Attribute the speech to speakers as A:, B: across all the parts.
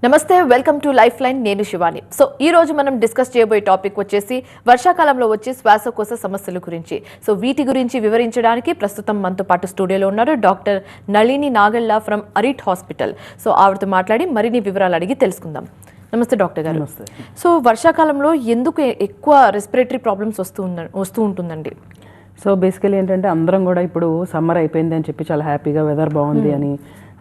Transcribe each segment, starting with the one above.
A: నమస్తే, welcome to life line. నేను Shivani. So ఈ రోజు మనం డిస్కస్ చేయబోయే టాపిక్ వచ్చేసి వర్షాకాలంలో వచ్చే శ్వాసకోశ సమస్యల గురించి. సో వీటి గురించి వివరించడానికి ప్రస్తుతం మనతో పాటు స్టూడియోలో ఉన్నారు doctor Nalini Nagalla from Arete hospital. So ఆవిడతో మాట్లాడి మరిన్ని వివరాలు అడిగి తెలుసుకుందాం. నమస్తే డాక్టర్ గారు. సో వర్షాకాలంలో ఎందుకు ఎక్కువ రెస్పిరేటరీ ప్రాబ్లమ్స్ వస్తూ ఉంటుందండి?
B: సో బేసికలీ ఏంటంటే అందరం కూడా ఇప్పుడు సమ్మర్ అయిపోయింది అని చెప్పి చాలా హ్యాపీగా వెదర్ బాగుంది అని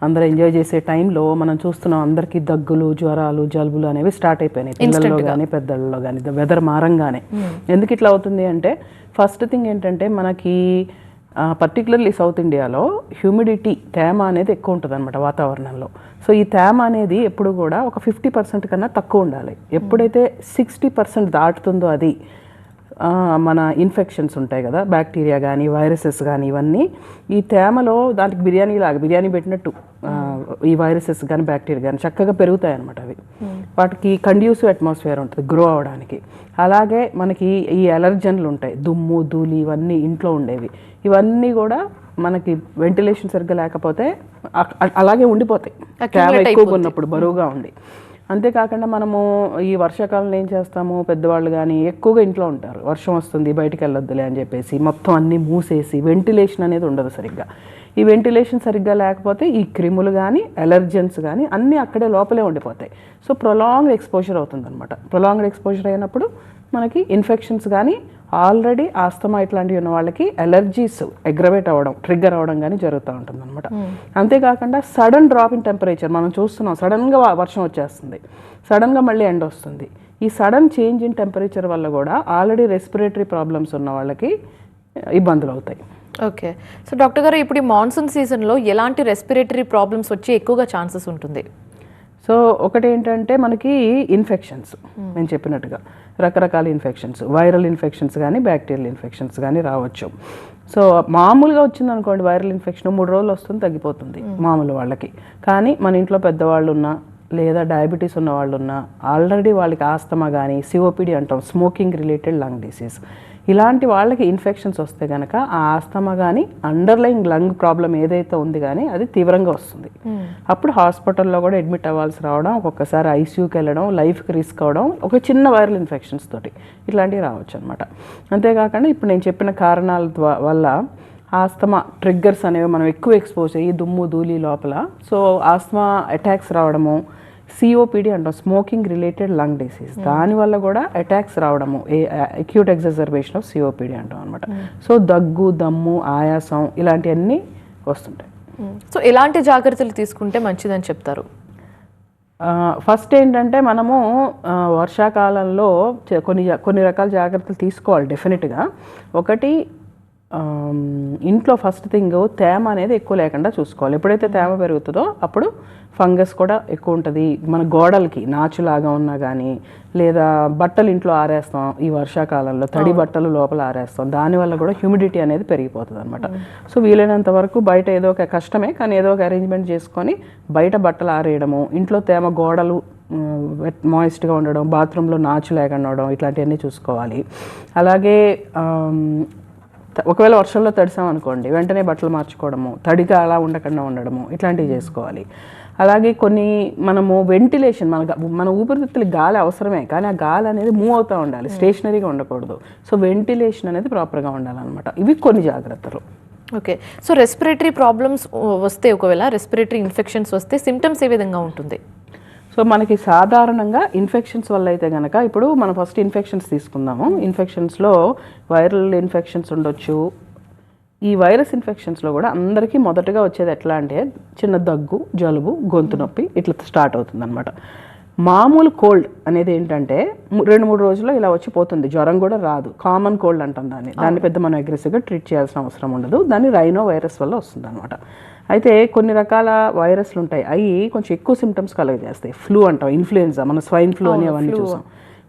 B: అందరూ ఎంజాయ్ చేసే టైంలో మనం చూస్తున్నాం అందరికీ దగ్గులు, జ్వరాలు, జలుబులు అనేవి స్టార్ట్ అయిపోయినాయి పిల్లల్లో కానీ పెద్దల్లో కానీ వెదర్ మారంగానే. ఎందుకు ఇట్లా అవుతుంది అంటే ఫస్ట్ థింగ్ ఏంటంటే మనకి పర్టికులర్లీ సౌత్ ఇండియాలో హ్యూమిడిటీ తేమ అనేది ఎక్కువ ఉంటుంది అనమాట వాతావరణంలో. సో ఈ తేమ అనేది ఎప్పుడు కూడా ఒక 50% కన్నా తక్కువ ఉండాలి. ఎప్పుడైతే 60% దాటుతుందో అది మన ఇన్ఫెక్షన్స్ ఉంటాయి కదా, బ్యాక్టీరియా కానీ వైరసెస్ కానీ ఇవన్నీ ఈ తేమలో దానికి బిర్యానీ పెట్టినట్టు ఈ వైరసెస్ కానీ బ్యాక్టీరియా కానీ చక్కగా పెరుగుతాయి అనమాట. అవి వాటికి కండ్యూసివ్ అట్మాస్ఫియర్ ఉంటుంది గ్రో అవడానికి. అలాగే మనకి ఈ అలర్జన్లు ఉంటాయి, దుమ్ము ధూళి ఇవన్నీ ఇంట్లో ఉండేవి, ఇవన్నీ కూడా మనకి వెంటిలేషన్ సరిగ్గా లేకపోతే అలాగే ఉండిపోతాయి తేమ ఎక్కువగా ఉన్నప్పుడు బరువుగా ఉండి. అంతేకాకుండా మనము ఈ వర్షాకాలంలో ఏం చేస్తాము, పెద్దవాళ్ళు కానీ ఎక్కువగా ఇంట్లో ఉంటారు, వర్షం వస్తుంది బయటికి వెళ్ళొద్దులే అని చెప్పేసి మొత్తం అన్నీ మూసేసి వెంటిలేషన్ అనేది ఉండదు సరిగ్గా. ఈ వెంటిలేషన్ సరిగ్గా లేకపోతే ఈ క్రిములు కానీ అలర్జెన్స్ కానీ అన్నీ అక్కడే లోపలే ఉండిపోతాయి. సో ప్రొలాంగ్డ్ ఎక్స్పోజర్ అవుతుంది అనమాట. ప్రొలాంగ్డ్ ఎక్స్పోజర్ అయినప్పుడు మనకి ఇన్ఫెక్షన్స్ కానీ ఆల్రెడీ ఆస్తమా ఇట్లాంటివి ఉన్న వాళ్ళకి అలర్జీస్ అగ్రవేట్ అవ్వడం, ట్రిగ్గర్ అవ్వడం కానీ జరుగుతూ ఉంటుంది అనమాట. అంతేకాకుండా సడన్ డ్రాప్ ఇన్ టెంపరేచర్ మనం చూస్తున్నాం, సడన్గా వర్షం వచ్చేస్తుంది, సడన్గా మళ్ళీ ఎండ వస్తుంది. ఈ సడన్ చేంజ్ ఇన్ టెంపరేచర్ వల్ల కూడా ఆల్రెడీ రెస్పిరేటరీ ప్రాబ్లమ్స్ ఉన్న వాళ్ళకి ఇబ్బందులు అవుతాయి.
A: ఓకే. సో డాక్టర్ గారు, ఇప్పుడు ఈ మాన్సూన్ సీజన్లో ఎలాంటి రెస్పిరేటరీ ప్రాబ్లమ్స్ వచ్చి ఎక్కువగా ఛాన్సెస్ ఉంటుంది?
B: సో ఒకటి ఏంటంటే మనకి ఇన్ఫెక్షన్స్, నేను చెప్పినట్టుగా రకరకాల ఇన్ఫెక్షన్స్, వైరల్ ఇన్ఫెక్షన్స్ కానీ బ్యాక్టీరియల్ ఇన్ఫెక్షన్స్ కానీ రావచ్చు. సో మామూలుగా వచ్చింది అనుకోండి వైరల్ ఇన్ఫెక్షన్ 3 రోజులు వస్తుంది, తగ్గిపోతుంది మామూలు వాళ్ళకి. కానీ మన ఇంట్లో పెద్దవాళ్ళు ఉన్నా లేదా డయాబెటీస్ ఉన్న వాళ్ళు ఉన్నా ఆల్రెడీ వాళ్ళకి ఆస్తమా కానీ సిఓపిడి అంటాం, స్మోకింగ్ రిలేటెడ్ లంగ్ డిసీజ్, ఇలాంటి వాళ్ళకి ఇన్ఫెక్షన్స్ వస్తే కనుక ఆ ఆస్తమా కానీ అండర్లైన్ లంగ్ ప్రాబ్లం ఏదైతే ఉంది కానీ అది తీవ్రంగా వస్తుంది. అప్పుడు హాస్పిటల్లో కూడా అడ్మిట్ అవ్వాల్సి రావడం, ఒక్కొక్కసారి ఐసీయూకి వెళ్ళడం, లైఫ్కి రిస్క్ అవ్వడం, ఒక చిన్న వైరల్ ఇన్ఫెక్షన్స్ తోటి ఇట్లాంటివి రావచ్చు అనమాట. అంతేకాకుండా ఇప్పుడు నేను చెప్పిన కారణాల వల్ల ఆస్తమా ట్రిగ్గర్స్ అనేవి మనం ఎక్కువ ఎక్స్పోజ్ అయ్యి దుమ్ము ధూళి లోపల, సో ఆస్తమా అటాక్స్ రావడము, సిఓపిడి అంటాం, స్మోకింగ్ రిలేటెడ్ లంగ్ డిసీజ్, దానివల్ల కూడా అటాక్స్ రావడము, అక్యూట్ ఎగ్జాజర్బేషన్ ఆఫ్ సిఓపిడి అంటాం అనమాట. సో దగ్గు, దమ్ము, ఆయాసం ఇలాంటివన్నీ వస్తుంటాయి.
A: సో ఎలాంటి జాగ్రత్తలు తీసుకుంటే మంచిదని చెప్తారు?
B: ఫస్ట్ ఏంటంటే మనము వర్షాకాలంలో కొన్ని రకాల జాగ్రత్తలు తీసుకోవాలి డెఫినెట్గా. ఒకటి, ఇంట్లో ఫస్ట్ థింగ్ తేమ అనేది ఎక్కువ లేకుండా చూసుకోవాలి. ఎప్పుడైతే తేమ పెరుగుతుందో అప్పుడు ఫంగస్ కూడా ఎక్కువ ఉంటుంది. మన గోడలకి నాచులాగా ఉన్నా కానీ, లేదా బట్టలు ఇంట్లో ఆరేస్తాం ఈ వర్షాకాలంలో, తడి బట్టలు లోపల ఆరేస్తాం, దానివల్ల కూడా హ్యూమిడిటీ అనేది పెరిగిపోతుంది అనమాట. సో వీలైనంత వరకు బయట ఏదో ఒక కష్టమే కానీ ఏదో ఒక అరేంజ్మెంట్ చేసుకొని బయట బట్టలు ఆరేయడము, ఇంట్లో తేమ గోడలు మాయిస్ట్గా ఉండడం, బాత్రూంలో నాచు లేకుండా ఉండడం, ఇట్లాంటివన్నీ చూసుకోవాలి. అలాగే ఒకవేళ వర్షంలో తడిసాం అనుకోండి వెంటనే బట్టలు మార్చుకోవడము, తడిగా అలా ఉండకుండా ఉండడము, ఇట్లాంటివి చేసుకోవాలి. అలాగే కొన్ని మనము వెంటిలేషన్, మన ఊపిరితిత్తులకి గాలి అవసరమే కానీ ఆ గాలి అనేది మూవ్ అవుతూ ఉండాలి, స్టేషనరీగా ఉండకూడదు. సో వెంటిలేషన్ అనేది ప్రాపర్గా ఉండాలన్నమాట. ఇవి కొన్ని జాగ్రత్తలు.
A: ఓకే. సో రెస్పిరేటరీ ప్రాబ్లమ్స్ వస్తే, ఒకవేళ రెస్పిరేటరీ ఇన్ఫెక్షన్స్ వస్తే సిమ్టమ్స్ ఏ విధంగా ఉంటుంది?
B: సో మనకి సాధారణంగా ఇన్ఫెక్షన్స్ వల్ల అయితే కనుక, ఇప్పుడు మనం ఫస్ట్ ఇన్ఫెక్షన్స్ తీసుకుందాము. ఇన్ఫెక్షన్స్లో వైరల్ ఇన్ఫెక్షన్స్ ఉండొచ్చు. ఈ వైరస్ ఇన్ఫెక్షన్స్లో కూడా అందరికీ మొదటగా వచ్చేది ఎట్లా అంటే చిన్న దగ్గు, జలుబు, గొంతు నొప్పి ఇట్లా స్టార్ట్ అవుతుంది అనమాట. మామూలు కోల్డ్ అనేది ఏంటంటే 2-3 రోజుల్లో ఇలా వచ్చి పోతుంది, జ్వరం కూడా రాదు, కామన్ కోల్డ్ అంటాం దాన్ని పెద్ద మనం అగ్రెసివ్గా ట్రీట్ చేయాల్సిన అవసరం ఉండదు. దాన్ని రైనో వైరస్ వల్ల వస్తుంది అనమాట. అయితే కొన్ని రకాల వైరస్లు ఉంటాయి, అవి కొంచెం ఎక్కువ సిమ్టమ్స్ కలుగజేస్తాయి. ఫ్లూ అంటాం, ఇన్ఫ్లుయెన్జా, మన స్వైన్ ఫ్లూ అని అవన్నీ చూసాం.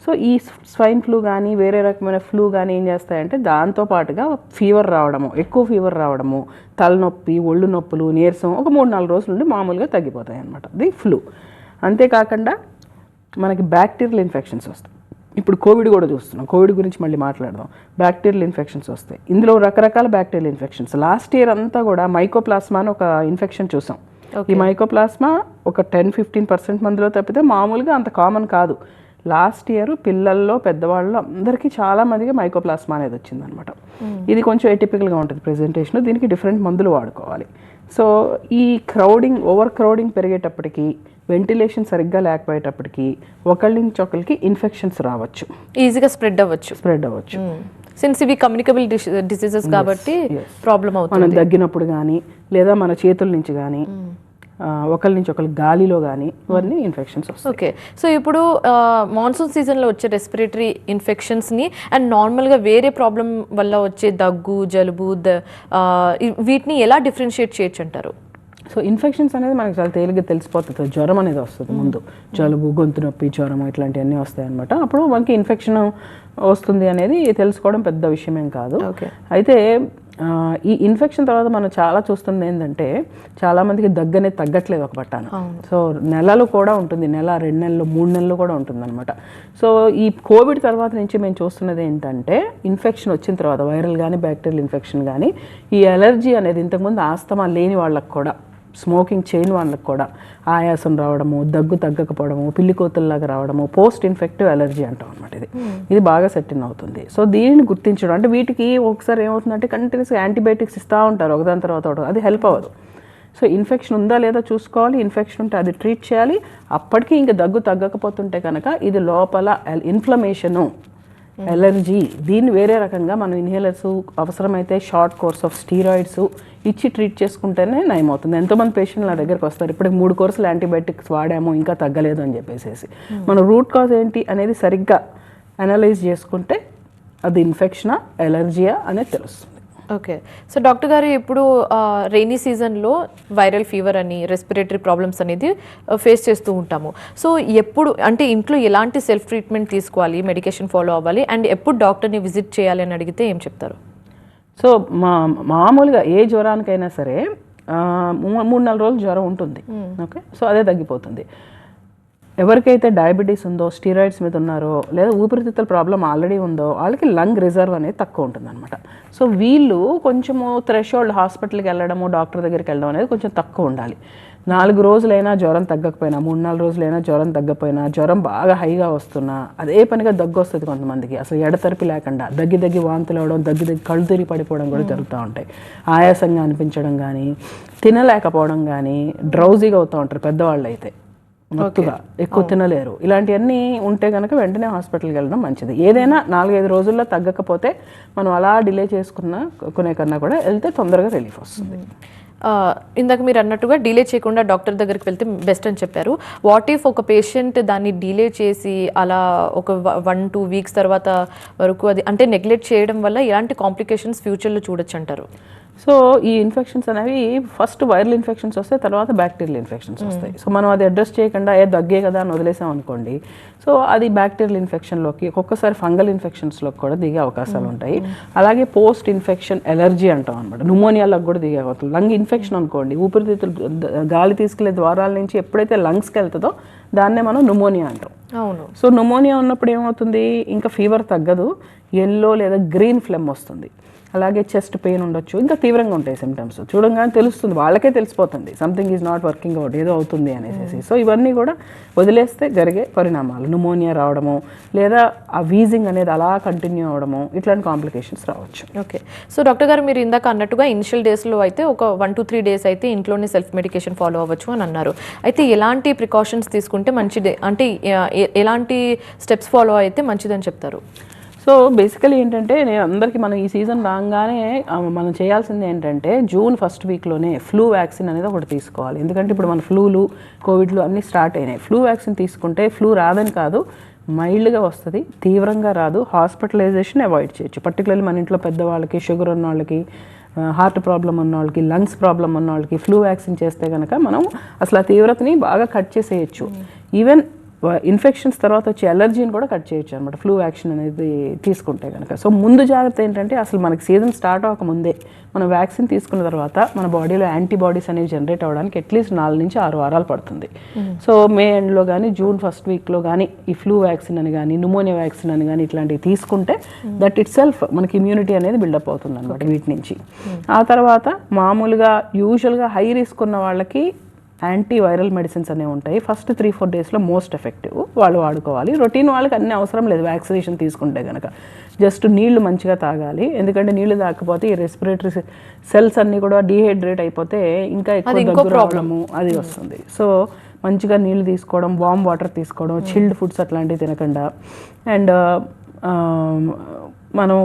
B: సో ఈ స్వైన్ ఫ్లూ కానీ వేరే రకమైన ఫ్లూ కానీ ఏం చేస్తాయంటే దాంతోపాటుగా ఫీవర్ రావడము, ఎక్కువ ఫీవర్ రావడము, తలనొప్పి, ఒళ్ళు నొప్పులు, నీరసం ఒక 3-4 రోజుల నుండి మామూలుగా తగ్గిపోతాయి అనమాట. అది ఫ్లూ. అంతేకాకుండా మనకి బ్యాక్టీరియల్ ఇన్ఫెక్షన్స్ వస్తాయి. ఇప్పుడు కోవిడ్ కూడా చూస్తున్నాం, కోవిడ్ గురించి మళ్ళీ మాట్లాడదాం. బ్యాక్టీరియల్ ఇన్ఫెక్షన్స్ వస్తాయి. ఇందులో రకరకాల బ్యాక్టీరియల్ ఇన్ఫెక్షన్స్. లాస్ట్ ఇయర్ అంతా కూడా మైకోప్లాస్మా అని ఒక ఇన్ఫెక్షన్ చూసాం. ఈ మైకోప్లాస్మా ఒక 10-15% మందిలో తప్పితే మామూలుగా అంత కామన్ కాదు. లాస్ట్ ఇయర్ పిల్లల్లో పెద్దవాళ్ళు అందరికీ చాలా మందికి మైకోప్లాస్మా అనేది వచ్చిందనమాట. ఇది కొంచెం ఎటిపికల్గా ఉంటుంది ప్రెజెంటేషన్, దీనికి డిఫరెంట్ మందులు వాడుకోవాలి. సో ఈ ఓవర్ క్రౌడింగ్ పెరిగేటప్పటికి, వెంటిలేషన్ సరిగ్గా లేకపోయేటప్పటికి ఒకళ్ళ నుంచి ఒకరికి ఇన్ఫెక్షన్స్ రావచ్చు,
A: ఈజీగా స్ప్రెడ్ అవ్వచ్చు. సిన్స్ ఇవి కమ్యూనికబుల్ డిసీజెస్ కాబట్టి ప్రాబ్లం అవుతుంది.
B: మనం దగ్గినప్పుడు కానీ లేదా మన చేతుల నుంచి కానీ ఒకరి నుంచి ఒకరి గాలిలో కానీ ఇవన్నీ ఇన్ఫెక్షన్స్ వస్తాయి.
A: ఓకే, సో ఇప్పుడు మాన్సూన్ సీజన్లో వచ్చే రెస్పిరేటరీ ఇన్ఫెక్షన్స్ని అండ్ నార్మల్గా వేరే ప్రాబ్లం వల్ల వచ్చే దగ్గు, జలుబు, వీటిని ఎలా డిఫరెన్షియేట్ చేయొచ్చు అంటారు?
B: సో ఇన్ఫెక్షన్స్ అనేది మనకి చాలా తేలిగ్గా తెలిసిపోతుంది. జ్వరం అనేది వస్తుంది ముందు, జలుబు, గొంతు నొప్పి, జ్వరం ఇట్లాంటివన్నీ వస్తాయి అనమాట. అప్పుడు మనకి ఇన్ఫెక్షన్ వస్తుంది అనేది తెలుసుకోవడం పెద్ద విషయమేం కాదు. అయితే ఈ ఇన్ఫెక్షన్ తర్వాత మనం చాలా చూస్తుంది ఏంటంటే చాలామందికి దగ్గు అనేది తగ్గట్లేదు ఒక పట్టాన. సో నెలలు కూడా ఉంటుంది, 1-2 నెలలు 3 నెలలు కూడా ఉంటుంది అనమాట. సో ఈ కోవిడ్ తర్వాత నుంచి మేము చూస్తున్నది ఏంటంటే ఇన్ఫెక్షన్ వచ్చిన తర్వాత వైరల్ కానీ బ్యాక్టీరియల్ ఇన్ఫెక్షన్ కానీ ఈ అలర్జీ అనేది ఇంతకుముందు ఆస్తమా లేని వాళ్ళకి కూడా, స్మోకింగ్ చేయని వాళ్ళకి కూడా ఆయాసం రావడము, దగ్గు తగ్గకపోవడము, పిల్లి కోతుల్లాగా రావడము పోస్ట్ ఇన్ఫెక్టివ్ అలర్జీ అంటాం అనమాట. ఇది బాగా సెటిన్ అవుతుంది. సో దీనిని గుర్తించడం అంటే వీటికి ఒకసారి ఏమవుతుందంటే కంటిన్యూస్గా యాంటీబయాటిక్స్ ఇస్తూ ఉంటారు ఒకదాని తర్వాత ఒకటి, అది హెల్ప్ అవ్వదు. సో ఇన్ఫెక్షన్ ఉందా లేదా చూసుకోవాలి, ఇన్ఫెక్షన్ ఉంటే అది ట్రీట్ చేయాలి. అప్పటికి ఇంకా దగ్గు తగ్గకపోతుంటే కనుక ఇది లోపల ఇన్ఫ్లమేషను, ఎలర్జీ, దీన్ని వేరే రకంగా మనం ఇన్హేలర్స్, అవసరమైతే షార్ట్ కోర్స్ ఆఫ్ స్టీరాయిడ్స్ ఇచ్చి ట్రీట్ చేసుకుంటేనే నయమవుతుంది. ఎంతోమంది పేషెంట్లు నా దగ్గరకు వస్తారు, ఇప్పటికి 3 కోర్సులు యాంటీబయాటిక్స్ వాడాము ఇంకా తగ్గలేదు అని చెప్పేసి. మన రూట్ కాజ్ ఏంటి అనేది సరిగ్గా అనలైజ్ చేసుకుంటే అది ఇన్ఫెక్షనా ఎలర్జీయా అనేది తెలుస్తుంది.
A: ఓకే, సో డాక్టర్ గారు ఇప్పుడు రెయినీ సీజన్లో వైరల్ ఫీవర్ అని, రెస్పిరేటరీ ప్రాబ్లమ్స్ అనేది ఫేస్ చేస్తూ ఉంటాము. సో ఎప్పుడు అంటే ఇంట్లో ఎలాంటి సెల్ఫ్ ట్రీట్మెంట్ తీసుకోవాలి, మెడికేషన్ ఫాలో అవ్వాలి, అండ్ ఎప్పుడు డాక్టర్ని విజిట్ చేయాలి అని అడిగితే ఏం చెప్తారు?
B: సో మామూలుగా ఏ జ్వరానికైనా సరే 3-4 రోజులు జ్వరం ఉంటుంది. ఓకే, సో అదే తగ్గిపోతుంది. ఎవరికైతే డయాబెటీస్ ఉందో, స్టీరాయిడ్స్ మీద ఉన్నారో, లేదా ఊపిరితిత్తుల ప్రాబ్లం ఆల్రెడీ ఉందో వాళ్ళకి లంగ్ రిజర్వ్ అనేది తక్కువ ఉంటుంది అనమాట. సో వీళ్ళు కొంచెము థ్రెషోల్డ్ హాస్పిటల్కి వెళ్ళడము, డాక్టర్ దగ్గరికి వెళ్ళడం అనేది కొంచెం తక్కువ ఉండాలి. 4 రోజులైనా జ్వరం తగ్గకపోయినా, 3-4 రోజులైనా జ్వరం తగ్గకపోయినా, జ్వరం బాగా హైగా వస్తున్నా అదే పనిగా దగ్గు వస్తుంది కొంతమందికి, అసలు ఎడతెరిపి లేకుండా దగ్గి వాంతులు అవడం, దగ్గి కళ్ళు తిరిగి పడిపోవడం కూడా జరుగుతూ ఉంటాయి. ఆయాసంగా అనిపించడం కానీ, తినలేకపోవడం కానీ, డ్రౌజీగా అవుతూ ఉంటారు పెద్దవాళ్ళు అయితే, మత్తుగా ఎక్కువ తినలేరు. ఇలాంటివన్నీ ఉంటే కనుక వెంటనే హాస్పిటల్కి వెళ్ళడం మంచిది. ఏదైనా 4-5 రోజుల్లో తగ్గకపోతే మనం అలా డిలే కొనే కన్నా కూడా వెళ్తే తొందరగా రిలీఫ్ వస్తుంది.
A: ఇందాక మీరు అన్నట్టుగా డిలే చేయకుండా డాక్టర్ దగ్గరికి వెళ్తే బెస్ట్ అని చెప్పారు. వాట్ ఇఫ్ ఒక పేషెంట్ దాన్ని డిలే చేసి అలా ఒక 1-2 వీక్స్ తర్వాత వరకు అది అంటే నెగ్లెక్ట్ చేయడం వల్ల ఎలాంటి కాంప్లికేషన్స్ ఫ్యూచర్లో చూడొచ్చు అంటారు?
B: సో ఈ ఇన్ఫెక్షన్స్ అనేవి ఫస్ట్ వైరల్ ఇన్ఫెక్షన్స్ వస్తాయి, తర్వాత బ్యాక్టీరియల్ ఇన్ఫెక్షన్స్ వస్తాయి. సో మనం అది అడ్రస్ చేయకుండా దగ్గే కదా అని వదిలేసాం అనుకోండి, సో అది బ్యాక్టీరియల్ ఇన్ఫెక్షన్లోకి, ఒక్కొక్కసారి ఫంగల్ ఇన్ఫెక్షన్స్లోకి కూడా దిగే అవకాశాలు ఉంటాయి. అలాగే పోస్ట్ ఇన్ఫెక్షన్ ఎలర్జీ అంటాం అనమాట, న్యూమోనియాలకు కూడా దిగే అవకాశం. లంగ్ ఇన్ఫెక్షన్ అనుకోండి, ఊపిరితిత్తులు గాలి తీసుకెళ్లే ద్వారాల నుంచి ఎప్పుడైతే లంగ్స్కి వెళ్తుందో దాన్నే మనం న్యూమోనియా అంటాం.
A: అవును.
B: సో న్యూమోనియా ఉన్నప్పుడు ఏమవుతుంది, ఇంకా ఫీవర్ తగ్గదు, ఎల్లో లేదా గ్రీన్ ఫ్లెమ్ వస్తుంది, అలాగే చెస్ట్ పెయిన్ ఉండొచ్చు, ఇంకా తీవ్రంగా ఉంటాయి సిమ్టమ్స్. చూడంగానే తెలుస్తుంది, వాళ్ళకే తెలిసిపోతుంది something is not working out, ఏదో అవుతుంది అనేసి. సో ఇవన్నీ కూడా వదిలేస్తే జరిగే పరిణామాలు, న్యూమోనియా రావడము, లేదా ఆ వీజింగ్ అనేది అలా కంటిన్యూ అవ్వడము, ఇట్లాంటి కాంప్లికేషన్స్ రావచ్చు.
A: ఓకే, సో డాక్టర్ గారు మీరు ఇందాక అన్నట్టుగా ఇనిషియల్ డేస్లో అయితే ఒక 1-3 డేస్ అయితే ఇంట్లోనే సెల్ఫ్ మెడికేషన్ ఫాలో అవ్వచ్చు అని అన్నారు. అయితే ఎలాంటి ప్రికాషన్స్ తీసుకుంటే మంచిదే, అంటే ఎలాంటి స్టెప్స్ ఫాలో అయితే మంచిదని చెప్తారు?
B: సో బేసికలీ ఏంటంటే నేను అందరికీ, మనం ఈ సీజన్ రాగానే మనం చేయాల్సింది ఏంటంటే జూన్ ఫస్ట్ వీక్లోనే ఫ్లూ వ్యాక్సిన్ అనేది ఒకటి తీసుకోవాలి. ఎందుకంటే ఇప్పుడు మన ఫ్లూలు, కోవిడ్లు అన్నీ స్టార్ట్ అయినాయి. ఫ్లూ వ్యాక్సిన్ తీసుకుంటే ఫ్లూ రాదని కాదు, మైల్డ్గా వస్తుంది, తీవ్రంగా రాదు, హాస్పిటలైజేషన్ అవాయిడ్ చేయొచ్చు. పర్టికులర్లీ మన ఇంట్లో పెద్దవాళ్ళకి, షుగర్ ఉన్న వాళ్ళకి, హార్ట్ ప్రాబ్లం ఉన్న వాళ్ళకి, లంగ్స్ ప్రాబ్లం ఉన్న వాళ్ళకి ఫ్లూ వ్యాక్సిన్ చేస్తే కనుక మనం అసలు ఆ తీవ్రతని బాగా కట్ చేసేయచ్చు. ఈవెన్ ఇన్ఫెక్షన్స్ తర్వాత వచ్చే ఎలర్జీని కూడా కట్ చేయొచ్చు అనమాట ఫ్లూ వ్యాక్సిన్ అనేది తీసుకుంటే కనుక. సో ముందు జాగ్రత్త ఏంటంటే అసలు మనకి సీజన్ స్టార్ట్ అవ్వకముందే మనం వ్యాక్సిన్ తీసుకున్న తర్వాత మన బాడీలో యాంటీబాడీస్ అనేవి జనరేట్ అవ్వడానికి అట్లీస్ట్ 4 నుంచి 6 వారాలు పడుతుంది. సో మే ఎండ్లో కానీ జూన్ ఫస్ట్ వీక్లో కానీ ఈ ఫ్లూ వ్యాక్సిన్ అని కానీ, న్యూమోనియా వ్యాక్సిన్ అని కానీ ఇట్లాంటివి తీసుకుంటే దట్ ఇట్ సెల్ఫ్ మనకి ఇమ్యూనిటీ అనేది బిల్డప్ అవుతుంది అనమాట వీటి నుంచి. ఆ తర్వాత మామూలుగా యూజువల్గా హై రిస్క్ ఉన్న వాళ్ళకి యాంటీ వైరల్ మెడిసిన్స్ అనేవి ఉంటాయి. ఫస్ట్ 3-4 డేస్లో మోస్ట్ ఎఫెక్టివ్, వాళ్ళు వాడుకోవాలి. రొటీన్ వాళ్ళకి అన్ని అవసరం లేదు వ్యాక్సినేషన్ తీసుకుంటే కనుక. జస్ట్ నీళ్లు మంచిగా తాగాలి, ఎందుకంటే నీళ్లు తాగకపోతే ఈ రెస్పిరేటరీ సెల్స్ అన్నీ కూడా డీహైడ్రేట్ అయిపోతే ఇంకా ఎక్కువ దగ్గు రావడము అది వస్తుంది. సో మంచిగా నీళ్ళు తీసుకోవడం, వామ్ వాటర్ తీసుకోవడం, చిల్డ్ ఫుడ్స్ అట్లాంటివి తినకుండా. అండ్ మనం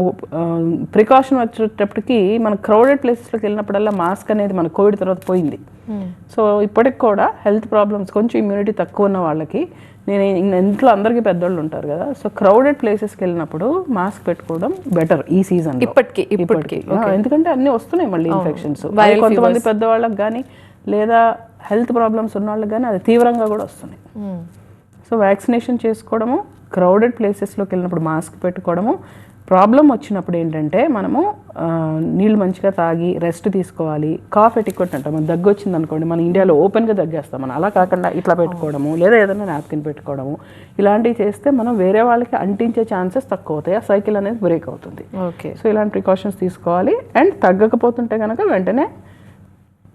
B: ప్రికాషన్ వచ్చేటప్పటికి మన క్రౌడెడ్ ప్లేసెస్లోకి వెళ్ళినప్పుడల్లా మాస్క్ అనేది మన కోవిడ్ తర్వాత పోయింది. సో ఇప్పటికి కూడా హెల్త్ ప్రాబ్లమ్స్, కొంచెం ఇమ్యూనిటీ తక్కువ ఉన్న వాళ్ళకి, నేను ఇంట్లో అందరికీ పెద్దోళ్ళు ఉంటారు కదా, సో క్రౌడెడ్ ప్లేసెస్కి వెళ్ళినప్పుడు మాస్క్ పెట్టుకోవడం బెటర్ ఈ సీజన్ ఇప్పటికి. ఎందుకంటే అన్నీ వస్తున్నాయి మళ్ళీ ఇన్ఫెక్షన్స్. కొంతమంది పెద్దవాళ్ళకి కానీ లేదా హెల్త్ ప్రాబ్లమ్స్ ఉన్న వాళ్ళకి కానీ అది తీవ్రంగా కూడా వస్తున్నాయి. సో వ్యాక్సినేషన్ చేసుకోవడము, క్రౌడెడ్ ప్లేసెస్లోకి వెళ్ళినప్పుడు మాస్క్ పెట్టుకోవడము, ప్రాబ్లం వచ్చినప్పుడు ఏంటంటే మనము నీళ్ళు మంచిగా తాగి రెస్ట్ తీసుకోవాలి. కాఫ్ ఎటిక్వెట్ అంటాం, మన దగ్గు వచ్చింది అనుకోండి, మన ఇండియాలో ఓపెన్గా దగ్గేస్తాం, మనం అలా కాకుండా ఇట్లా పెట్టుకోవడము లేదా ఏదైనా నాప్కిన్ పెట్టుకోవడము, ఇలాంటివి చేస్తే మనం వేరే వాళ్ళకి అంటించే ఛాన్సెస్ తక్కువ అవుతాయి, ఆ సైకిల్ అనేది బ్రేక్ అవుతుంది. సో ఇలాంటి ప్రికాషన్స్ తీసుకోవాలి. అండ్ తగ్గకపోతుంటే కనుక వెంటనే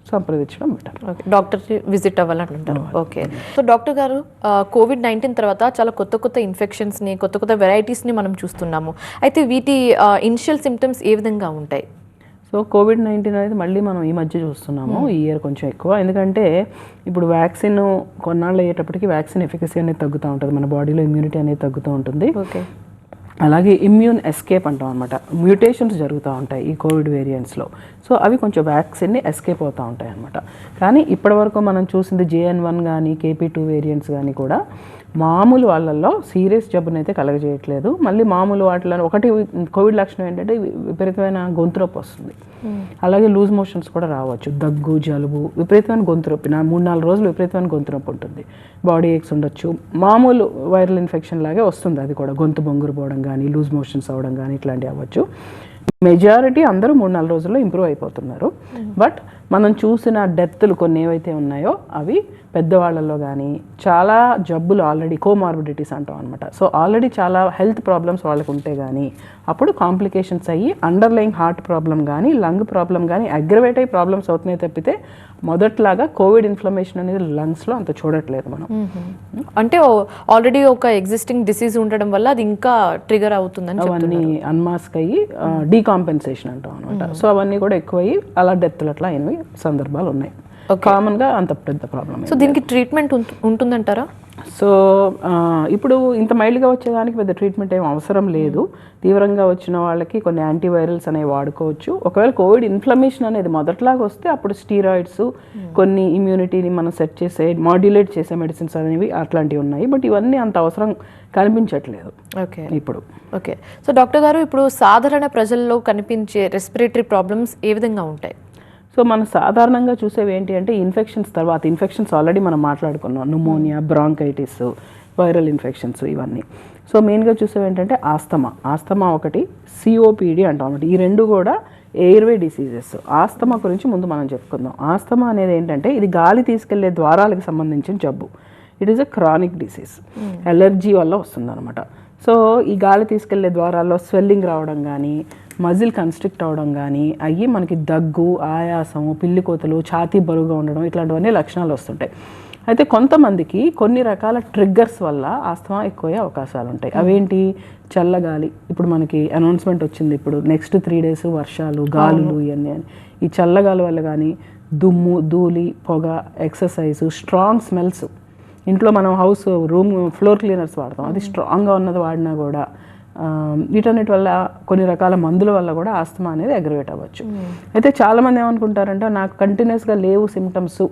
B: సంప్రదించడం బెటర్.
A: డాక్టర్ విజిట్ అవ్వాలని అంటారు. ఓకే. సో డాక్టర్ గారు, COVID-19 తర్వాత చాలా కొత్త ఇన్ఫెక్షన్స్ని, కొత్త వెరైటీస్ని మనం చూస్తున్నాము. అయితే వీటి ఇనిషియల్ సిమ్టమ్స్ ఏ విధంగా ఉంటాయి?
B: సో COVID-19 అనేది మళ్ళీ మనం ఈ మధ్య చూస్తున్నాము, ఈ ఇయర్ కొంచెం ఎక్కువ. ఎందుకంటే ఇప్పుడు వ్యాక్సిన్ కొన్నాళ్ళు అయ్యేటప్పటికి వ్యాక్సిన్ ఎఫికసీ అనేది తగ్గుతూ ఉంటుంది, మన బాడీలో ఇమ్యూనిటీ అనేది తగ్గుతూ ఉంటుంది.
A: ఓకే.
B: అలాగే ఇమ్యూన్ ఎస్కేప్ అంటాం అనమాట, మ్యూటేషన్స్ జరుగుతూ ఉంటాయి ఈ కోవిడ్ వేరియంట్స్లో. సో అవి కొంచెం వ్యాక్సిన్ని ఎస్కేప్ అవుతూ ఉంటాయి అనమాట. కానీ ఇప్పటివరకు మనం చూసింది JN1 కానీ KP2 వేరియంట్స్ కానీ కూడా మామూలు వాళ్ళల్లో సీరియస్ జబ్బునైతే కలగజేయట్లేదు. మళ్ళీ మామూలు వాటిలో ఒకటి కోవిడ్ లక్షణం ఏంటంటే విపరీతమైన గొంతు నొప్పి వస్తుంది, అలాగే లూజ్ మోషన్స్ కూడా రావచ్చు, దగ్గు, జలుబు, విపరీతమైన గొంతు నొప్పి, 3-4 రోజులు విపరీతమైన గొంతు నొప్పి ఉంటుంది, బాడీ ఏక్స్ ఉండొచ్చు, మామూలు వైరల్ ఇన్ఫెక్షన్ లాగే వస్తుంది అది కూడా, గొంతు బొంగురు పోవడం కానీ లూజ్ మోషన్స్ అవ్వడం కానీ ఇట్లాంటివి అవ్వచ్చు. మెజారిటీ అందరూ 3-4 రోజుల్లో ఇంప్రూవ్ అయిపోతున్నారు. బట్ మనం చూసిన డెత్లు కొన్ని ఏవైతే ఉన్నాయో అవి పెద్దవాళ్ళలో కానీ చాలా జబ్బులు ఆల్రెడీ కోమార్బిడిటీస్ అంటాం అనమాట. సో ఆల్రెడీ చాలా హెల్త్ ప్రాబ్లమ్స్ వాళ్ళకు ఉంటే కానీ అప్పుడు కాంప్లికేషన్స్ అయ్యి అండర్లయింగ్ హార్ట్ ప్రాబ్లం కానీ లంగ్ ప్రాబ్లం కానీ అగ్రవేట్ అయ్యి ప్రాబ్లమ్స్ అవుతున్నాయి తప్పితే మొదట్లాగా కోవిడ్ ఇన్ఫ్లమేషన్ అనేది లంగ్స్లో అంత చూడట్లేదు మనం.
A: అంటే ఆల్రెడీ ఒక ఎగ్జిస్టింగ్ డిసీజ్ ఉండడం వల్ల అది ఇంకా ట్రిగర్ అవుతుందని
B: అవన్నీ అన్మాస్క్ అయ్యి డీకాంపెన్సేషన్ అంటాం అనమాట. సో అవన్నీ కూడా ఎక్కువయ్యి అలా డెత్లు అట్లా అయినవి సందర్భాలు ఉన్నాయి. కామన్గా అంత పెద్ద ప్రాబ్లం.
A: సో దీనికి ట్రీట్మెంట్ ఉంటుందంటారా?
B: సో ఇప్పుడు ఇంత మైల్డ్గా వచ్చేదానికి పెద్ద ట్రీట్మెంట్ ఏం అవసరం లేదు. తీవ్రంగా వచ్చిన వాళ్ళకి కొన్ని యాంటీవైరల్స్ అనేవి వాడుకోవచ్చు. ఒకవేళ కోవిడ్ ఇన్ఫ్లమేషన్ అనేది మొదట్లాగా వస్తే అప్పుడు స్టీరాయిడ్స్, కొన్ని ఇమ్యూనిటీని మనం సెట్ చేసే మాడ్యులేట్ చేసే మెడిసిన్స్ అనేవి అట్లాంటివి ఉన్నాయి. బట్ ఇవన్నీ అంత అవసరం కనిపించట్లేదు ఇప్పుడు.
A: ఓకే. సో డాక్టర్ గారు, ఇప్పుడు సాధారణ ప్రజల్లో కనిపించే రెస్పిరేటరీ ప్రాబ్లమ్స్ ఏ విధంగా ఉంటాయి?
B: సో మనం సాధారణంగా చూసేవి ఏంటి అంటే ఇన్ఫెక్షన్స్ తర్వాత, ఇన్ఫెక్షన్స్ ఆల్రెడీ మనం మాట్లాడుకున్నాం, న్యూమోనియా, బ్రాంకైటిస్, వైరల్ ఇన్ఫెక్షన్స్ ఇవన్నీ. సో మెయిన్గా చూసేవి ఏంటంటే ఆస్తమా ఒకటి, COPD అంటాం అన్నమాట. ఈ రెండు కూడా ఎయిర్వే డిసీజెస్. ఆస్తమా గురించి ముందు మనం చెప్పుకుందాం. ఆస్తమా అనేది ఏంటంటే ఇది గాలి తీసుకెళ్లే ద్వారాలకు సంబంధించిన జబ్బు. It is a chronic disease, allergy వల్ల వస్తుంది అనమాట. సో ఈ గాలి తీసుకెళ్లే ద్వారాల్లో స్వెల్లింగ్ రావడం కానీ, మజిల్ కన్స్ట్రిక్ట్ అవ్వడం కానీ అయ్యి మనకి దగ్గు, ఆయాసము, పిల్లికోతలు, ఛాతీ బరువుగా ఉండడం ఇట్లాంటివన్నీ లక్షణాలు వస్తుంటాయి. అయితే కొంతమందికి కొన్ని రకాల ట్రిగ్గర్స్ వల్ల ఆస్తమా ఎక్కువయ్యే అవకాశాలు ఉంటాయి. అవేంటి? చల్లగాలి. ఇప్పుడు మనకి అనౌన్స్మెంట్ వచ్చింది, ఇప్పుడు నెక్స్ట్ 3 days వర్షాలు, గాలులు ఇవన్నీ అని. ఈ చల్లగాలి వల్ల కానీ దుమ్ము, ధూళి, పొగ, ఎక్సర్సైజ్, స్ట్రాంగ్ స్మెల్స్, ఇంట్లో మనం రూమ్ ఫ్లోర్ క్లీనర్స్ వాడతాం, అది స్ట్రాంగ్గా ఉన్నది వాడినా కూడా, వీటన్నిటి వల్ల కొన్ని రకాల మందుల వల్ల కూడా ఆస్తమా అనేది అగ్రవేట్ అవ్వచ్చు. అయితే చాలామంది ఏమనుకుంటారంటే నాకు కంటిన్యూస్గా లేవు సిమ్టమ్స్,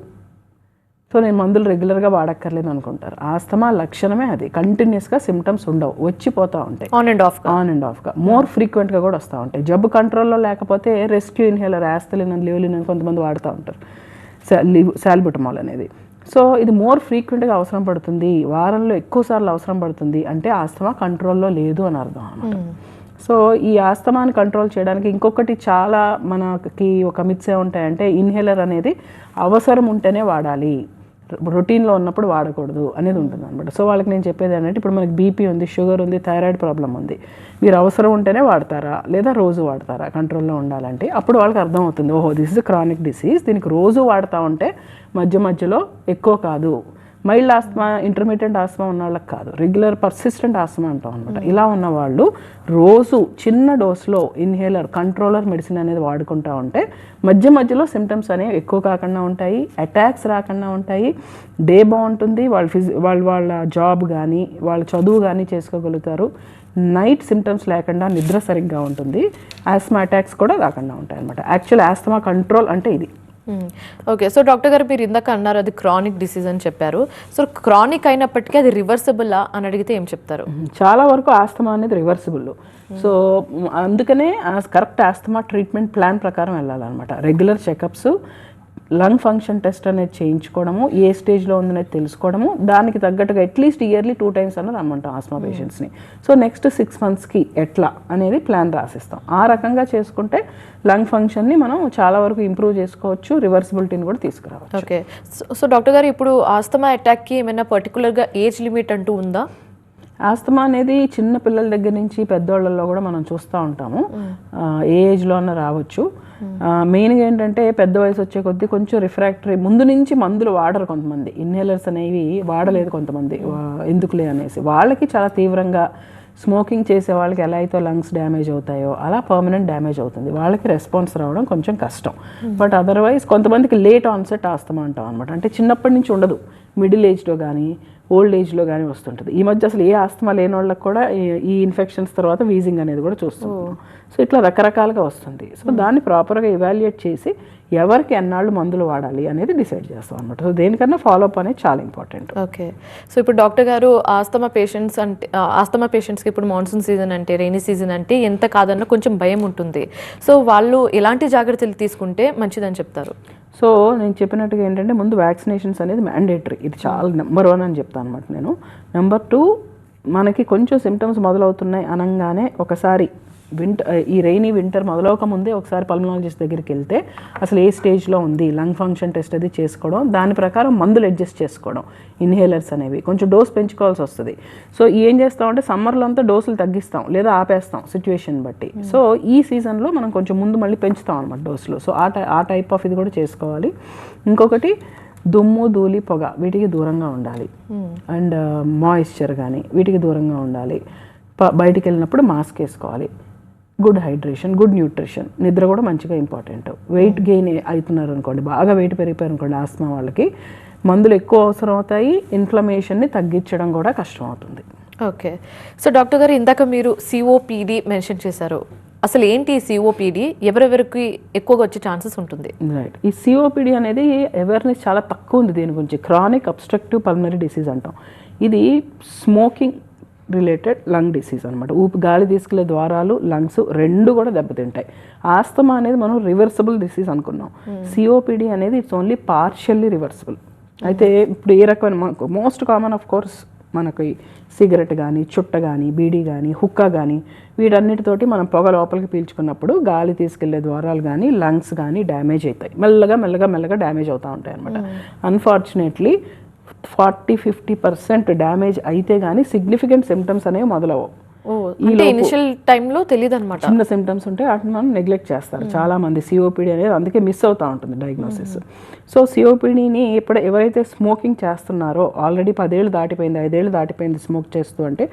B: సో నేను మందులు రెగ్యులర్గా వాడక్కర్లేదు అనుకుంటారు. ఆస్తమా లక్షణమే అది, కంటిన్యూస్గా సిమ్టమ్స్ ఉండవు, వచ్చిపోతూ ఉంటాయి, ఆన్ అండ్ ఆఫ్గా మోర్ ఫ్రీక్వెంట్గా కూడా వస్తూ ఉంటాయి. జబ్బు కంట్రోల్లో లేకపోతే రెస్క్యూ ఇన్హేలర్, యాస్తలిన్, లియోలిన్ అని కొంతమంది వాడుతూ ఉంటారు, సాల్బుటమాల్ అనేది. సో ఇది మోర్ ఫ్రీక్వెంట్గా అవసరం పడుతుంది, వారంలో ఎక్కువ సార్లు అవసరం పడుతుంది అంటే ఆస్తమా కంట్రోల్లో లేదు అని అర్థం అన్నమాట. సో ఈ ఆస్తమాని కంట్రోల్ చేయడానికి ఇంకొకటి చాలా మనకి ఒక మిత్స్ ఏముంటాయంటే ఇన్హేలర్ అనేది అవసరం ఉంటేనే వాడాలి, రొటీన్లో ఉన్నప్పుడు వాడకూడదు అనేది ఉంటుంది అనమాట. సో వాళ్ళకి నేను చెప్పేది ఏంటంటే, ఇప్పుడు మనకి బీపీ ఉంది, షుగర్ ఉంది, థైరాయిడ్ ప్రాబ్లం ఉంది, మీరు అవసరం ఉంటేనే వాడతారా లేదా రోజు వాడతారా కంట్రోల్లో ఉండాలంటే, అప్పుడు వాళ్ళకి అర్థం అవుతుంది, ఓహో దిస్ ఇస్ క్రానిక్ డిసీజ్, దీనికి రోజు వాడుతూ ఉంటే మధ్యలో ఎక్కువ కాదు. మైల్డ్ ఆస్మా, ఇంటర్మీడియట్ ఆస్మా ఉన్న వాళ్ళకి కాదు, రెగ్యులర్ పర్సిస్టెంట్ ఆస్మా అంటాం అనమాట. ఇలా ఉన్న వాళ్ళు రోజు చిన్న డోస్లో ఇన్హేలర్, కంట్రోలర్ మెడిసిన్ అనేది వాడుకుంటూ ఉంటే మధ్యలో సిమ్టమ్స్ అనేవి ఎక్కువ కాకుండా ఉంటాయి, అటాక్స్ రాకుండా ఉంటాయి, డే బాగుంటుంది, వాళ్ళ జాబ్ కానీ వాళ్ళ చదువు కానీ చేసుకోగలుగుతారు, నైట్ సిమ్టమ్స్ లేకుండా నిద్ర సరిగ్గా ఉంటుంది, ఆస్మా అటాక్స్ కూడా రాకుండా ఉంటాయి అనమాట. యాక్చువల్ ఆస్మా కంట్రోల్ అంటే ఇది.
A: ఓకే, సో డాక్టర్ గారు మీరు ఇందాక అన్నారు అది క్రానిక్ డిసీజ్ అని చెప్పారు. సో క్రానిక్ అయినప్పటికీ అది రివర్సిబుల్ అని అడిగితే ఏం చెప్తారు?
B: చాలా వరకు ఆస్తమా అనేది రివర్సిబుల్. సో అందుకనే కరెక్ట్ ఆస్తమా ట్రీట్మెంట్ ప్లాన్ ప్రకారం వెళ్ళాలన్నమాట. Regular checkups, lung function test అనేది చేయించుకోవడము, ఏ స్టేజ్లో ఉందనేది తెలుసుకోవడము, దానికి తగ్గట్టుగా అట్లీస్ట్ ఇయర్లీ 2 times అన్నది రమ్మంటాం ఆస్మా పేషెంట్స్ని. సో నెక్స్ట్ 6 monthsకి ఎట్లా అనేది ప్లాన్ రాసిస్తాం. ఆ రకంగా చేసుకుంటే లంగ్ ఫంక్షన్ని మనం చాలా వరకు ఇంప్రూవ్ చేసుకోవచ్చు, రివర్సిబిలిటీని కూడా తీసుకురావచ్చు.
A: ఓకే, సో డాక్టర్ గారు ఇప్పుడు ఆస్తమా అటాక్కి ఏమైనా పర్టికులర్గా ఏజ్ లిమిట్ అంటూ ఉందా?
B: ఆస్తమా అనేది చిన్న పిల్లల దగ్గర నుంచి పెద్దోళ్ళల్లో కూడా మనం చూస్తూ ఉంటాము, ఏ ఏజ్లో అన్న రావచ్చు. మెయిన్గా ఏంటంటే పెద్ద వయసు వచ్చే కొద్దీ కొంచెం రిఫ్రాక్టరీ, ముందు నుంచి మందులు వాడరు కొంతమంది, ఇన్హేలర్స్ అనేవి వాడలేదు కొంతమంది, ఎందుకులే అనేసి. వాళ్ళకి చాలా తీవ్రంగా స్మోకింగ్ చేసే వాళ్ళకి ఎలా అయితే లంగ్స్ డ్యామేజ్ అవుతాయో అలా పర్మనెంట్ డ్యామేజ్ అవుతుంది, వాళ్ళకి రెస్పాన్స్ రావడం కొంచెం కష్టం. బట్ అదర్వైజ్ కొంతమందికి లేట్ ఆన్సెట్ ఆస్తమా అంటాం అనమాట. అంటే చిన్నప్పటి నుంచి ఉండదు, మిడిల్ ఏజ్లో కానీ ఓల్డ్ ఏజ్లో కానీ వస్తుంటుంది. ఈ మధ్య అసలు ఏ ఆస్తమా లేని వాళ్ళకి కూడా ఈ ఇన్ఫెక్షన్స్ తర్వాత వీజింగ్ అనేది కూడా చూస్తున్నాం. సో ఇట్లా రకరకాలుగా వస్తుంది. సో దాన్ని ప్రాపర్గా ఇవాల్యుయేట్ చేసి ఎవరికి ఎన్నాళ్ళు మందులు వాడాలి అనేది డిసైడ్ చేస్తాం అనమాట. సో దేనికన్నా ఫాలోఅప్ అనేది చాలా ఇంపార్టెంట్.
A: ఓకే, సో ఇప్పుడు డాక్టర్ గారు ఆస్తమా పేషెంట్స్కి ఇప్పుడు మాన్సూన్ సీజన్ అంటే, రెయినీ సీజన్ అంటే ఎంత కాదన్నా కొంచెం భయం ఉంటుంది. సో వాళ్ళు ఎలాంటి జాగ్రత్తలు తీసుకుంటే మంచిదని చెప్తారు?
B: సో నేను చెప్పినట్టుగా ఏంటంటే, ముందు వ్యాక్సినేషన్స్ అనేది మ్యాండేటరీ, ఇది చాలా నెంబర్ 1 అని చెప్తాను అనమాట నేను. నెంబర్ 2, మనకి కొంచెం సిమ్టమ్స్ మొదలవుతున్నాయి అనగానే ఒకసారి ఈ రెయినీ వింటర్ మొదలవక ముందే ఒకసారి పల్మనాలజిస్ట్ దగ్గరికి వెళ్తే అసలు ఏ స్టేజ్లో ఉంది, లంగ్ ఫంక్షన్ టెస్ట్ అది చేసుకోవడం, దాని ప్రకారం మందులు అడ్జస్ట్ చేసుకోవడం, ఇన్హేలర్స్ అనేవి కొంచెం డోస్ పెంచుకోవాల్సి వస్తుంది. సో ఏం చేస్తామంటే సమ్మర్లో అంతా డోసులు తగ్గిస్తాం లేదా ఆపేస్తాం సిచ్యువేషన్ బట్టి. సో ఈ సీజన్లో మనం కొంచెం ముందు మళ్ళీ పెంచుతాం అనమాట డోసులు. సో ఆ టైప్ ఆఫ్ ఇది కూడా చేసుకోవాలి. ఇంకొకటి దుమ్ము, ధూళి, పొగ వీటికి దూరంగా ఉండాలి, అండ్ మాయిశ్చర్ కానీ వీటికి దూరంగా ఉండాలి. బయటికి వెళ్ళినప్పుడు మాస్క్ వేసుకోవాలి. గుడ్ హైడ్రేషన్, గుడ్ న్యూట్రిషన్, నిద్ర కూడా మంచిగా ఇంపార్టెంట్. వెయిట్ గెయిన్ అవుతున్నారు అనుకోండి, బాగా వెయిట్ పెరిగిపోయారు అనుకోండి ఆస్తమా వాళ్ళకి, మందులు ఎక్కువ అవసరం అవుతాయి, ఇన్ఫ్లమేషన్ని తగ్గించడం కూడా కష్టం అవుతుంది.
A: ఓకే, సో డాక్టర్ గారు ఇందాక మీరు సిఓపిడి మెన్షన్ చేశారు. అసలు ఏంటి సిఓపిడి, ఎవరెవరికి ఎక్కువగా వచ్చే ఛాన్సెస్ ఉంటుంది?
B: రైట్, ఈ సిఓపిడి అనేది అవేర్నెస్ చాలా తక్కువ ఉంది దీని గురించి. క్రానిక్ అబ్స్ట్రక్టివ్ పల్మనరీ డిసీజ్ అంటాం. ఇది స్మోకింగ్ రిలేటెడ్ లంగ్ డిసీజ్ అనమాట. గాలి తీసుకెళ్లే ద్వారాలు, లంగ్స్ రెండు కూడా దెబ్బతింటాయి. ఆస్తమా అనేది మనం రివర్సిబుల్ డిసీజ్ అనుకున్నాం. సిఓపిడి అనేది ఇట్స్ ఓన్లీ పార్షియల్లీ రివర్సిబుల్. అయితే ఇప్పుడు ఏ రకమైన మోస్ట్ కామన్ ఆఫ్ కోర్స్ మనకి సిగరెట్ కానీ, చుట్ట కానీ, బీడీ కానీ, హుక్కా కానీ వీటన్నిటితోటి మనం పొగ లోపలికి పీల్చుకున్నప్పుడు గాలి తీసుకెళ్లే ద్వారాలు కానీ లంగ్స్ కానీ డ్యామేజ్ అవుతాయి, మెల్లగా డ్యామేజ్ అవుతూ ఉంటాయి అనమాట. అన్ఫార్చునేట్లీ 40-50% డ్యామేజ్ అయితే కానీ సిగ్నిఫికెంట్ సిమ్టమ్స్ అనేవి మొదలవు.
A: ఇనిషియల్ టైంలో తెలియదు అనమాట.
B: చిన్న సిమ్టమ్స్ ఉంటే వాటిని మనం నెగ్లెక్ట్ చేస్తారు చాలా మంది. సిఓపిడి అనేది అందుకే మిస్ అవుతూ ఉంటుంది డయాగ్నోసిస్. సో సిఓపిడిని ఎవరైతే స్మోకింగ్ చేస్తున్నారో, ఆల్రెడీ 10 ఏళ్ళు దాటిపోయింది, 5 ఏళ్ళు దాటిపోయింది స్మోక్ చేస్తూ అంటే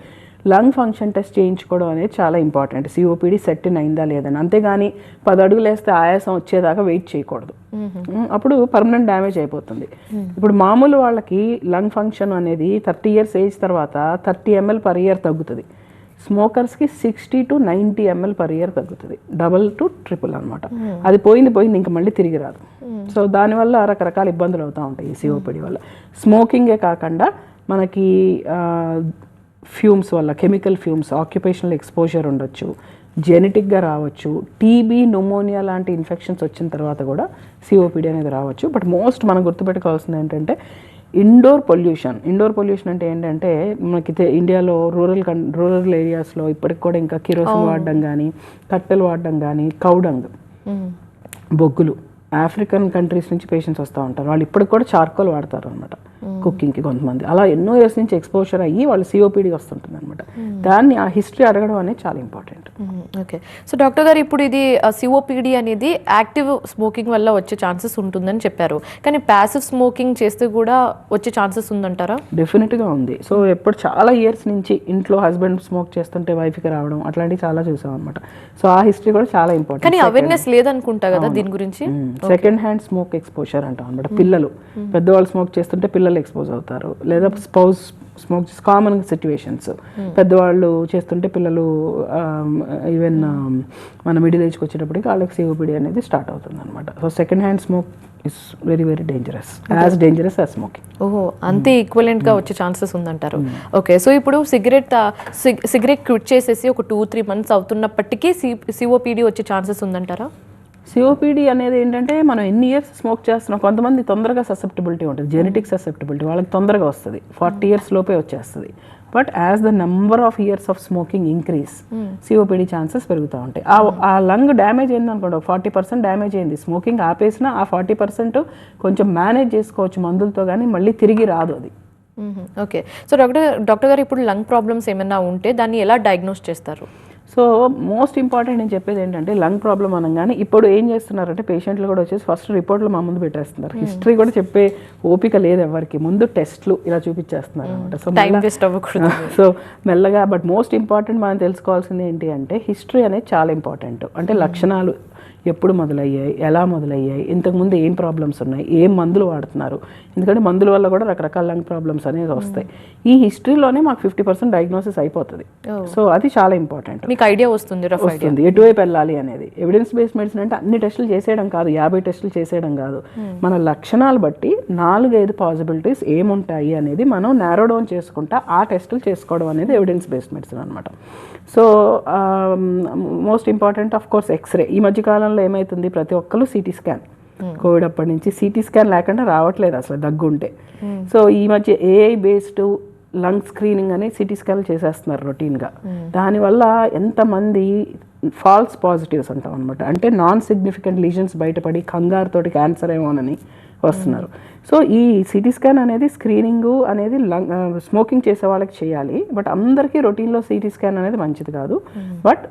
B: లంగ్ ఫంక్షన్ టెస్ట్ చేయించుకోవడం అనేది చాలా ఇంపార్టెంట్. సిఓపిడి సెట్ అయిందా లేదని. అంతేగాని 10 అడుగులు వేస్తే ఆయాసం వచ్చేదాకా వెయిట్ చేయకూడదు, అప్పుడు పర్మనెంట్ డ్యామేజ్ అయిపోతుంది. ఇప్పుడు మామూలు వాళ్ళకి లంగ్ ఫంక్షన్ అనేది 30 years ఏజ్ తర్వాత 30 ml per year తగ్గుతుంది. స్మోకర్స్కి 60 to 90 ml per year తగ్గుతుంది, డబల్ టు ట్రిపుల్ అనమాట. అది పోయింది ఇంకా మళ్ళీ తిరిగి రాదు. సో దానివల్ల రకరకాల ఇబ్బందులు అవుతూ ఉంటాయి ఈ సిఓపిడి వల్ల. స్మోకింగే కాకుండా మనకి ఫ్యూమ్స్ వల్ల, కెమికల్ ఫ్యూమ్స్, ఆక్యుపేషనల్ ఎక్స్పోజర్ ఉండొచ్చు, జెనెటిక్గా రావచ్చు, టీబీ, న్యూమోనియా లాంటి ఇన్ఫెక్షన్స్ వచ్చిన తర్వాత కూడా సిఓపిడి అనేది రావచ్చు. బట్ మోస్ట్ మనం గుర్తుపెట్టుకోవాల్సింది ఏంటంటే ఇండోర్ పొల్యూషన్ అంటే ఏంటంటే మనకి ఇండియాలో రూరల్ ఏరియాస్లో ఇప్పటికి కూడా ఇంకా కిరోసిన్ వాడడం కానీ, కట్టెలు వాడడం కానీ, కౌడంగ్, బొగ్గులు ఆఫ్రికన్ కంట్రీస్ నుంచి పేషెంట్స్ వస్తూ ఉంటారు. వాళ్ళు ఇప్పటికి కూడా చార్కోల్ వాడతారు అనమాట కుకింగ్కి కొంతమంది. అలా ఎన్నో ఇయర్స్ నుంచి ఎక్స్పోజర్ అయ్యి వాళ్ళు సిఓపిడి వస్తుంటుంది అనమాట. దాన్ని ఆ హిస్టరీ అడగడం అనేది చాలా ఇంపార్టెంట్.
A: ఓకే, సో డాక్టర్ గారు ఇప్పుడు ఇది సిఓపిడి అనేది యాక్టివ్ స్మోకింగ్ వల్ల వచ్చే ఛాన్సెస్ ఉంటుందని చెప్పారు, కానీ ప్యాసివ్ స్మోకింగ్ చేస్తే కూడా వచ్చే ఛాన్సెస్ ఉందంటారా?
B: డెఫినెట్గా ఉంది. సో ఎప్పుడు చాలా ఇయర్స్ నుంచి ఇంట్లో హస్బెండ్ స్మోక్ చేస్తుంటే వైఫ్కి రావడం అట్లాంటివి చాలా చూసాం అనమాట. సో ఆ హిస్టరీ కూడా చాలా ఇంపార్టెంట్.
A: కానీ అవేర్నెస్ లేదనుకుంటా కదా దీని గురించి.
B: సెకండ్ హ్యాండ్ స్మోక్ ఎక్స్పోజర్ అంటాం అనమాట. పిల్లలు పెద్దవాళ్ళు స్మోక్ చేస్తుంటే పిల్లలు ఎక్స్పోజ్ అవుతారు, లేదా స్పౌస్ స్మోక్ కామన్ సిచ్యువేషన్స్. పెద్దవాళ్ళు చేస్తుంటే పిల్లలు ఈవెన్ మన మిడిల్ ఏజ్కి వచ్చేటప్పటికి వాళ్ళకి సిఓపిడి అనేది స్టార్ట్ అవుతుంది అనమాట. So second hand smoke is very very dangerous, as dangerous as smoking.
A: ఓహో, అంతే ఈక్వలెంట్ గా వచ్చే ఛాన్సెస్ ఉందంటారు. ఓకే, సో ఇప్పుడు సిగరెట్ క్విట్ చేసేసి ఒక 2-3 months అవుతున్నప్పటికీ సిఓపిడి వచ్చే ఛాన్సెస్ ఉందంటారా?
B: సిఓపిడి అనేది ఏంటంటే మనం ఎన్ని ఇయర్స్ స్మోక్ చేస్తున్నాం, కొంతమంది తొందరగా ససెప్టబిలిటీ ఉంటుంది, జెనెటిక్ ససెప్టబిలిటీ వాళ్ళకి తొందరగా వస్తుంది, 40 years లోపే వచ్చేస్తుంది. But as the number of years of smoking increase, COPD chances పెరుగుతూ ఉంటాయి. ఆ లంగ్ డ్యామేజ్ అయింది అనుకోండి, 40% డ్యామేజ్ అయింది, స్మోకింగ్ ఆపేసినా ఆ 40% కొంచెం మేనేజ్ చేసుకోవచ్చు మందులతో, కానీ మళ్ళీ తిరిగి రాదు అది.
A: ఓకే, సో డాక్టర్ గారు ఇప్పుడు లంగ్ ప్రాబ్లమ్స్ ఏమైనా ఉంటే దాన్ని ఎలా డయాగ్నోస్ చేస్తారు?
B: సో మోస్ట్ ఇంపార్టెంట్ నేను చెప్పేది ఏంటంటే, లంగ్ ప్రాబ్లం అనగానే ఇప్పుడు ఏం చేస్తున్నారంటే పేషెంట్లు కూడా వచ్చేసి ఫస్ట్ రిపోర్ట్లు మా ముందు పెట్టేస్తున్నారు. హిస్టరీ కూడా చెప్పే ఓపిక లేదు ఎవరికి, ముందు టెస్ట్లు ఇలా చూపించేస్తున్నారు అనమాట. సో మెల్లగా, బట్ మోస్ట్ ఇంపార్టెంట్ మనం తెలుసుకోవాల్సింది ఏంటి అంటే, హిస్టరీ అనేది చాలా ఇంపార్టెంట్. అంటే లక్షణాలు ఎప్పుడు మొదలయ్యాయి, ఎలా మొదలయ్యాయి, ఇంతకుముందు ఏం ప్రాబ్లమ్స్ ఉన్నాయి, ఏం మందులు వాడుతున్నారు, ఎందుకంటే మందుల వల్ల కూడా రకరకాల లంగ్ ప్రాబ్లమ్స్ అనేది వస్తాయి. ఈ హిస్టరీలోనే మాకు 50% డయాగ్నోసిస్ అయిపోతుంది. సో అది చాలా ఇంపార్టెంట్.
A: మీకు ఐడియా వస్తుంది
B: ఎటువైపు వెళ్ళాలి అనేది. ఎవిడెన్స్ బేస్డ్ మెడిసిన్ అంటే అన్ని టెస్టులు చేసేయడం కాదు, 50 టెస్టులు చేసేయడం కాదు. మన లక్షణాలు బట్టి 4-5 పాసిబిలిటీస్ ఏముంటాయి అనేది మనం నారో డౌన్ చేసుకుంటా ఆ టెస్టులు చేసుకోవడం అనేది ఎవిడెన్స్ బేస్డ్ మెడిసిన్ అనమాట. So most important of course x-ray. ఈ మధ్యకాలంలో ఏమవుతుంది, ప్రతి ఒక్కరు సిటీ స్కాన్, కోవిడ్ అప్పటి నుంచి సిటీ స్కాన్ లేకుండా రావట్లేదు అసలు దగ్గుంటే. సో ఈ మధ్య ఏఐ బేస్డ్ లంగ్ స్క్రీనింగ్ అని సిటీ స్కాన్ చేసేస్తున్నారు రొటీన్గా. దానివల్ల ఎంతమంది ఫాల్స్ పాజిటివ్స్ అంటాం అనమాట, అంటే నాన్ సిగ్నిఫికెంట్ లీజన్స్ బయటపడి కంగారుతోటి క్యాన్సర్ ఏమోనని వస్తున్నారు. సో ఈ సిటీ స్కాన్ అనేది స్క్రీనింగ్ అనేది స్మోకింగ్ చేసే వాళ్ళకి చేయాలి, బట్ అందరికీ రొటీన్లో సిటీ స్కాన్ అనేది మంచిది కాదు. బట్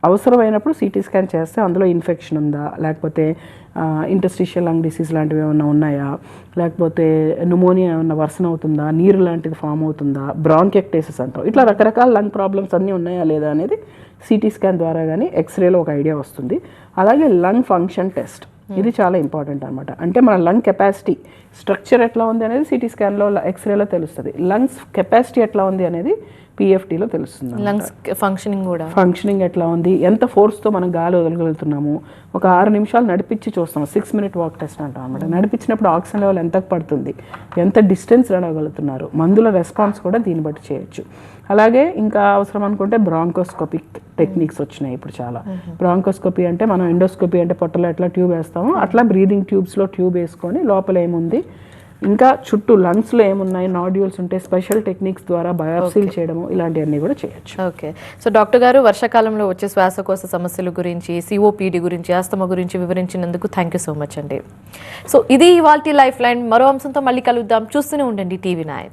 B: అవసరమైనప్పుడు సిటీ స్కాన్ చేస్తే అందులో ఇన్ఫెక్షన్ ఉందా, లేకపోతే ఇంటర్స్టిషియల్ లంగ్ డిసీజ్ లాంటివి ఏమైనా ఉన్నాయా, లేకపోతే న్యూమోనియా ఏమైనా వర్సన్ అవుతుందా, నీరు లాంటిది ఫామ్ అవుతుందా, బ్రాంకెక్టేసిస్ అంటాం, ఇట్లా రకరకాల లంగ్ ప్రాబ్లమ్స్ అన్నీ ఉన్నాయా లేదా అనేది సిటీ స్కాన్ ద్వారా కానీ ఎక్స్రేలో ఒక ఐడియా వస్తుంది. అలాగే లంగ్ ఫంక్షన్ టెస్ట్, ఇది చాలా ఇంపార్టెంట్ అనమాట. అంటే మన లంగ్ కెపాసిటీ స్ట్రక్చర్ ఎట్లా ఉంది అనేది సిటీ స్కాన్లో ఎక్స్రేలో తెలుస్తుంది, లంగ్స్ కెపాసిటీ ఎట్లా ఉంది అనేది పిఎఫ్టీలో తెలుస్తుంది.
A: లంగ్స్
B: ఫంక్షనింగ్ ఎట్లా ఉంది, ఎంత ఫోర్స్తో మనం గాలి వదలగలుగుతున్నాము, ఒక 6 నిమిషాలు నడిపించి చూస్తాం, 6-minute వాక్ టెస్ట్ అంటాం అనమాట. నడిపించినప్పుడు ఆక్సిజన్ లెవెల్ ఎంత పడుతుంది, ఎంత డిస్టెన్స్ నడవగలుగుతున్నారు, మందుల రెస్పాన్స్ కూడా దీన్ని బట్టి చేయొచ్చు. అలాగే ఇంకా అవసరం అనుకుంటే బ్రాంకోస్కోపిక్ టెక్నిక్స్ వచ్చినాయి ఇప్పుడు చాలా. బ్రాంకోస్కోపీ అంటే మనం ఎండోస్కోపీ అంటే పొట్టలో ఎట్లా ట్యూబ్ వేస్తామో అట్లా బ్రీదింగ్ ట్యూబ్స్లో ట్యూబ్ వేసుకొని లోపల ఏముంది, ఇంకా చుట్టూ లంగ్స్లో ఏమున్నాయి, నాడ్యూల్స్ ఉంటే స్పెషల్ టెక్నిక్స్ ద్వారా బయాప్సీలు చేయడము, ఇలాంటివన్నీ కూడా చేయొచ్చు.
A: ఓకే, సో డాక్టర్ గారు వర్షాకాలంలో వచ్చే శ్వాసకోశ సమస్యల గురించి, సిఓపిడి గురించి, ఆస్తమా గురించి వివరించినందుకు థ్యాంక్ యూ సో మచ్ అండి. సో ఇది ఇవాల్టి లైఫ్ లైన్. మరో అంశంతో మళ్ళీ కలుద్దాం. చూస్తూనే ఉండండి టీవీ9.